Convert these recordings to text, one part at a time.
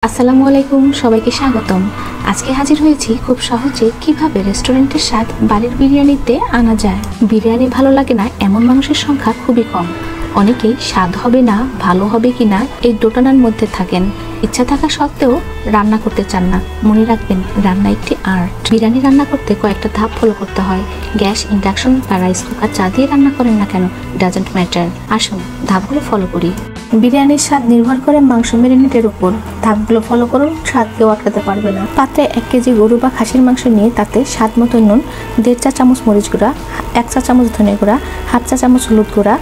আসসালামু আলাইকুম, সবাইকে স্বাগতম। আজকে হাজির হয়েছি খুব সহজে কিভাবে রেস্টুরেন্টের স্বাদ বাড়ির বিরিয়ানিতে আনা যায়। বিরিয়ানি ভালো লাগে না এমন মানুষের সংখ্যা খুবই কম। অনেকেই স্বাদ হবে না, ভালো হবে কিনা এই দোটানার মধ্যে থাকেন। ইচ্ছা থাকা সত্ত্বেও রান্না করতে চান না। মনে রাখবেন, রান্না একটি আর্ট। বিরিয়ানি রান্না করতে কয়েকটা ধাপ ফলো করতে হয়। গ্যাস, ইন্ডাকশন বা রাইস কুকার যা দিয়ে রান্না করেন না কেন, ডাজন্ট ম্যাটার। আসুন ধাপগুলো ফলো করি। বিরিয়ানির স্বাদ নির্ভর করে মাংস ম্যারিনেটের উপর। ধাপগুলো ফলো করুন, স্বাদ কেউ আটকাতে পারবে না। পাত্রে 1 কেজি গরু বা খাসির মাংস নিয়ে তাতে স্বাদ মতো নুন, 1.5 চা চামচ মরিচ গুঁড়া, 1 চা চামচ ধনে গুঁড়া, 1/2 চা চামচ হলুদ গুঁড়া,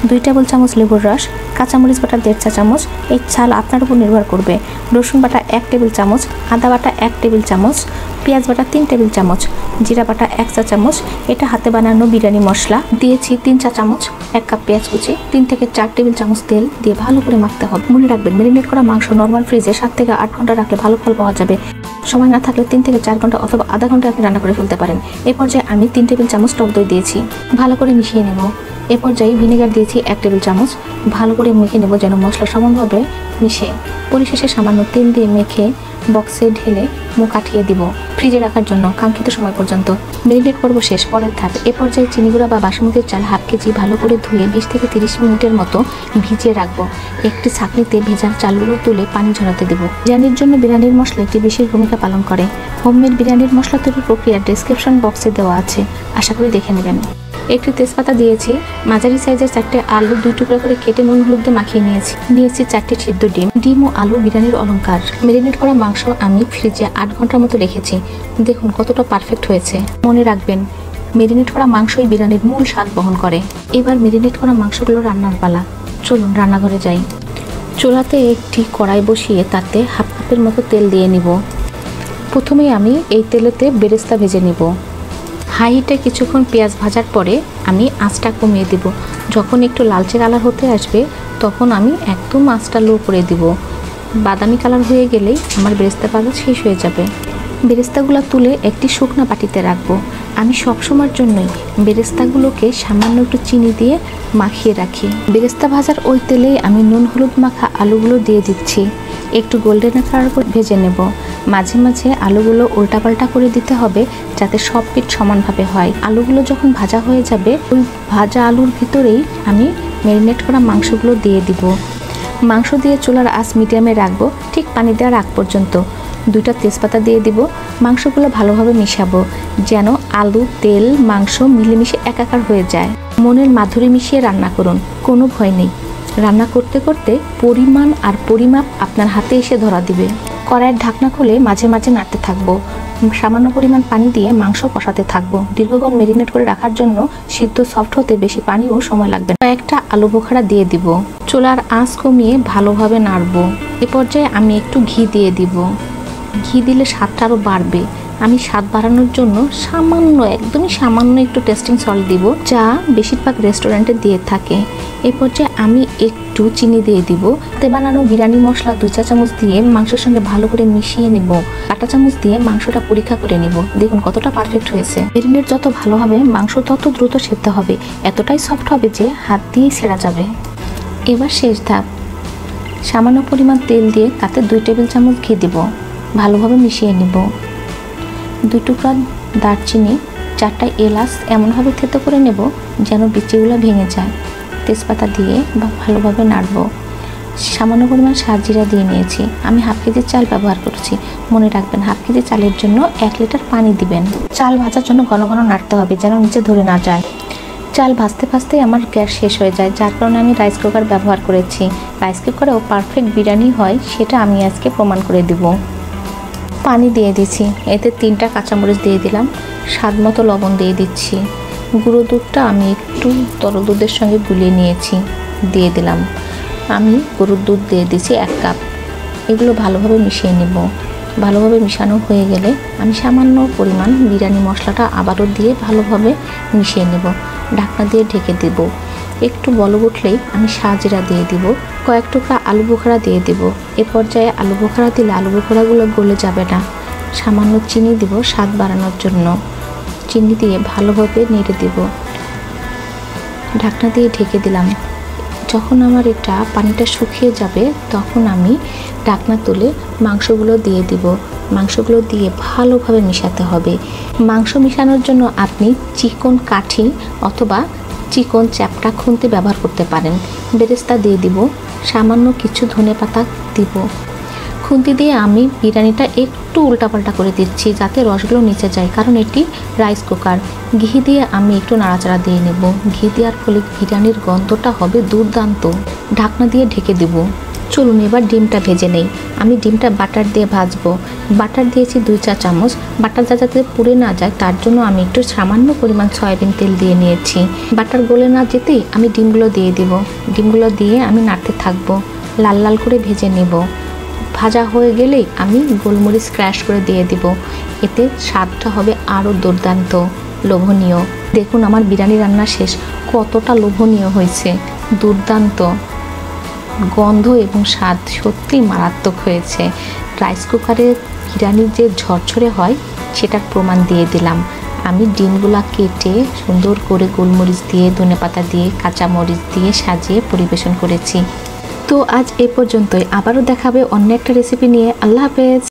2 টেবিল চামচ লেবুর রস, কাঁচামরিচ বাটা 1.5 চা চামচ। এই ঝাল আপনার উপর নির্ভর করবে। রসুন বাটা 1 টেবিল চামচ, আদা বাটা 1 টেবিল চামচ, পেঁয়াজ বাটা 3 টেবিল চামচ, জিরা বাটা 1 চা চামচ। এটা হাতে বানানো বিরিয়ানি মশলা। দিয়েছি 3 চা চামচ, 1 কাপ পেঁয়াজ কুচি, 3 থেকে 4 টেবিল চামচ তেল দিয়ে ভালো করে মাখতে হবে। মনে রাখবেন, ম্যারিনেট করা মাংস নর্মাল ফ্রিজে 7 থেকে 8 ঘন্টা রাখলে ভালো ফল পাওয়া যাবে। সময় না থাকলে 3 থেকে 4 ঘন্টা অথবা আধা ঘন্টা আপনি রান্না করে ফেলতে পারেন। এই পর্যায়ে আমি 3 টেবিল চামচ টক দই দিয়েছি, ভালো করে মিশিয়ে নেব। এ পর্যায়ে ভিনেগার দিয়েছি 1 টেবিল চামচ, ভালো করে মেখে নেব যেন মশলা সমানভাবে মিশে। পরিশেষে সামান্য তেল দিয়ে মেখে বক্সে ঢেলে মুখ আটকিয়ে দিব ফ্রিজে রাখার জন্য কাঙ্ক্ষিত সময় পর্যন্ত। ম্যারিনেট করব শেষ। পরের ধাপ, এ পর্যায়ে চিনি গুঁড়া বা বাসমতি চাল 1/2 কেজি ভালো করে ধুয়ে 20 থেকে 30 মিনিটের মতো ভিজিয়ে রাখবো। একটি ছাঁকনিতে ভেজা চালগুলো তুলে পানি ঝরাতে দেব। বিরিয়ানির জন্য বিরিয়ানির মশলা একটি বিশেষ ভূমিকা পালন করে। হোমমেড বিরিয়ানির মশলা তৈরির প্রক্রিয়া ডেসক্রিপশন বক্সে দেওয়া আছে, আশা করি দেখে নেবেন। একটি তেজপাতা দিয়েছি, মাঝারি সাইজের 4টে আলু 2 টুকরা করে কেটে নুন হলুদ দিয়ে মাখিয়ে নিয়েছি 4টি সিদ্ধ ডিম ও আলু বিরিয়ানির অলংকার। ম্যারিনেট করা মাংস আমি ফ্রিজে 8 ঘন্টার মতো রেখেছি। দেখুন কতটা পারফেক্ট হয়েছে। মনে রাখবেন, ম্যারিনেট করা মাংসই বিরিয়ানির মূল স্বাদ বহন করে। এবার ম্যারিনেট করা মাংসগুলো রান্নার পালা। চলুন রান্নাঘরে যাই। চুলাতে একটি কড়াই বসিয়ে তাতে 1/2 কাপের মতো তেল দিয়ে নিব। প্রথমে আমি এই তেলেতে বেরেস্তা ভেজে নিব। হাই হিটে কিছুক্ষণ পেঁয়াজ ভাজার পরে আমি আঁচটা কমিয়ে দিব। যখন একটু লালচে কালার হতে আসবে তখন আমি একদম আঁচটা লো করে দিব। বাদামি কালার হয়ে গেলেই আমার বেরেস্তা ভাজা শেষ হয়ে যাবে। বেরেস্তাগুলো তুলে একটি শুকনো বাটিতে রাখবো। আমি সবসময়ের জন্যই বেরেস্তাগুলোকে সামান্য একটু চিনি দিয়ে মাখিয়ে রাখি। বেরেস্তা ভাজার ওই তেলেই আমি নুন হলুদ মাখা আলুগুলো দিয়ে দিচ্ছি। একটু গোল্ডেন কালার করে ভেজে নেব। মাঝে মাঝে আলুগুলো উল্টাপাল্টা করে দিতে হবে যাতে সব পিঠ সমানভাবে হয়। আলুগুলো যখন ভাজা হয়ে যাবে ওই ভাজা আলুর ভিতরেই আমি ম্যারিনেট করা মাংসগুলো দিয়ে দিব। মাংস দিয়ে চুলার আঁচ মিডিয়ামে রাখবো ঠিক পানি দেওয়ার আগ পর্যন্ত। 2টা তেজপাতা দিয়ে দিব। মাংসগুলো ভালোভাবে মিশাবো যেন আলু, তেল, মাংস মিলেমিশে একাকার হয়ে যায়। মনের মাধুরী মিশিয়ে রান্না করুন, কোনো ভয় নেই। রান্না করতে করতে পরিমাণ আর পরিমাপ আপনার হাতে এসে ধরা দিবে। কড়াইয়ের ঢাকনা খুলে মাঝে মাঝে নাড়তে থাকবো। সামান্য পরিমাণ পানি দিয়ে মাংস কষাতে থাকবো। দীর্ঘক্ষণ ম্যারিনেট করে রাখার জন্য সিদ্ধ সফট হতে বেশি পানি ও সময় লাগবে না। কয়েকটা আলু বোখারা দিয়ে দিব। চুলার আঁচ কমিয়ে ভালোভাবে নাড়বো। এ পর্যায়ে আমি একটু ঘি দিয়ে দিব। ঘি দিলে স্বাদটা আরও বাড়বে। আমি স্বাদ বাড়ানোর জন্য একদমই সামান্য একটু টেস্টিং সল্ট দিব, যা বেশিরভাগ রেস্টুরেন্টে দিয়ে থাকে। এই পর্যায়ে আমি একটু চিনি দিয়ে দিব। হাতে বানানো বিরিয়ানি মশলা 2 চা চামচ দিয়ে মাংসের সঙ্গে ভালো করে মিশিয়ে নেব। কাঁটা চামচ দিয়ে মাংসটা পরীক্ষা করে নেব। দেখুন কতটা পারফেক্ট হয়েছে। ম্যারিনেট যত ভালো হবে মাংস তত দ্রুত সেদ্ধ হবে। এতটাই সফট হবে যে হাত দিয়েই ছেড়া যাবে। এবার শেষ ধাপ, সামান্য পরিমাণ তেল দিয়ে তাতে 2 টেবিল চামচ ঘি দিব। ভালোভাবে মিশিয়ে নেব। 2 টুকরা দারচিনি, 4টা এলাচ এমনভাবে থেতো করে নেব যেন বিচিগুলো ভেঙে যায়। তেজপাতা দিয়ে ভালোভাবে নাড়ব। সামান্য পরিমাণ সাজিরা দিয়ে নিয়েছি। আমি 1/2 কেজি চাল ব্যবহার করছি। মনে রাখবেন, 1/2 কেজি চালের জন্য 1 লিটার পানি দিবেন। চাল ভাজার জন্য ঘন ঘন নাড়তে হবে যেন নিচে ধরে না যায়। চাল ভাজতে ভাজতে আমার গ্যাস শেষ হয়ে যায়, যার কারণে আমি রাইস কুকার ব্যবহার করেছি। রাইস কুকারেও পারফেক্ট বিরিয়ানি হয় সেটা আমি আজকে প্রমাণ করে দিব। পানি দিয়ে দিচ্ছি। এতে 3টা কাঁচামরিচ দিয়ে দিলাম। স্বাদ মতো লবণ দিয়ে দিচ্ছি। গুঁড়ো দুধটা আমি একটু তরল দুধের সঙ্গে গুলিয়ে নিয়েছি, দিয়ে দিলাম। আমি গরুর দুধ দিয়ে দিচ্ছি 1 কাপ। এগুলো ভালোভাবে মিশিয়ে নেব। ভালোভাবে মিশানো হয়ে গেলে আমি সামান্য পরিমাণ বিরিয়ানি মশলাটা আবারও দিয়ে ভালোভাবে মিশিয়ে নেব। ঢাকনা দিয়ে ঢেকে দেব। একটু বলক উঠলেই আমি সাজিরা দিয়ে দিব। কয়েক টুকরা আলু বোখারা দিয়ে দিব। এ পর্যায়ে আলু বোখারা দিলে আলু বোখারাগুলো গলে যাবে না। সামান্য চিনি দিব স্বাদ বাড়ানোর জন্য। চিনি দিয়ে ভালোভাবে নেড়ে দেব। ঢাকনা দিয়ে ঢেকে দিলাম। যখন আমার এটা পানিটা শুকিয়ে যাবে তখন আমি ঢাকনা তুলে মাংসগুলো দিয়ে দিব। মাংসগুলো দিয়ে ভালোভাবে মিশাতে হবে। মাংস মিশানোর জন্য আপনি চিকন কাঠি অথবা চিকন চ্যাপটা খুন্তি ব্যবহার করতে পারেন। বেরেস্তা দিয়ে দিব, সামান্য কিছু ধনেপাতা দিব। খুন্তি দিয়ে আমি বিরিয়ানিটা একটু উল্টাপাল্টা করে দিচ্ছি যাতে রসগুলো নিচে যায়, কারণ এটি রাইস কুকার। ঘি দিয়ে আমি একটু নাড়াচাড়া দিয়ে নেব। ঘি দেওয়ার ফলে বিরিয়ানির গন্ধটা হবে দুর্দান্ত। ঢাকনা দিয়ে ঢেকে দেব। চলুন এবার ডিমটা ভেজে নেই। আমি ডিমটা বাটার দিয়ে ভাজবো। বাটার দিয়েছি 2 চা চামচ। বাটারটা যাতে পুড়ে না যায় তার জন্য আমি একটু সামান্য পরিমাণ সয়াবিন তেল দিয়ে নিয়েছি। বাটার গলে না যেতেই আমি ডিমগুলো দিয়ে দিব। ডিমগুলো দিয়ে আমি নাড়তে থাকবো, লাল লাল করে ভেজে নেব। ভাজা হয়ে গেলেই আমি গোলমরিচ ক্র্যাশ করে দিয়ে দিব। এতে স্বাদটা হবে আরও দুর্দান্ত, লোভনীয়। দেখুন আমার বিরিয়ানি রান্না শেষ। কতটা লোভনীয় হয়েছে, দুর্দান্ত গন্ধ এবং স্বাদ সত্যিই মারাত্মক হয়েছে। রাইস কুকারে বিরিয়ানি যে ঝরঝরে হয় সেটার প্রমাণ দিয়ে দিলাম। আমি ডিমগুলা কেটে সুন্দর করে গোলমরিচ দিয়ে, ধনেপাতা দিয়ে, কাঁচামরিচ দিয়ে সাজিয়ে পরিবেশন করেছি। তো আজ এ পর্যন্তই। আবারও দেখাবে অন্য একটা রেসিপি নিয়ে। আল্লাহ হাফেজ।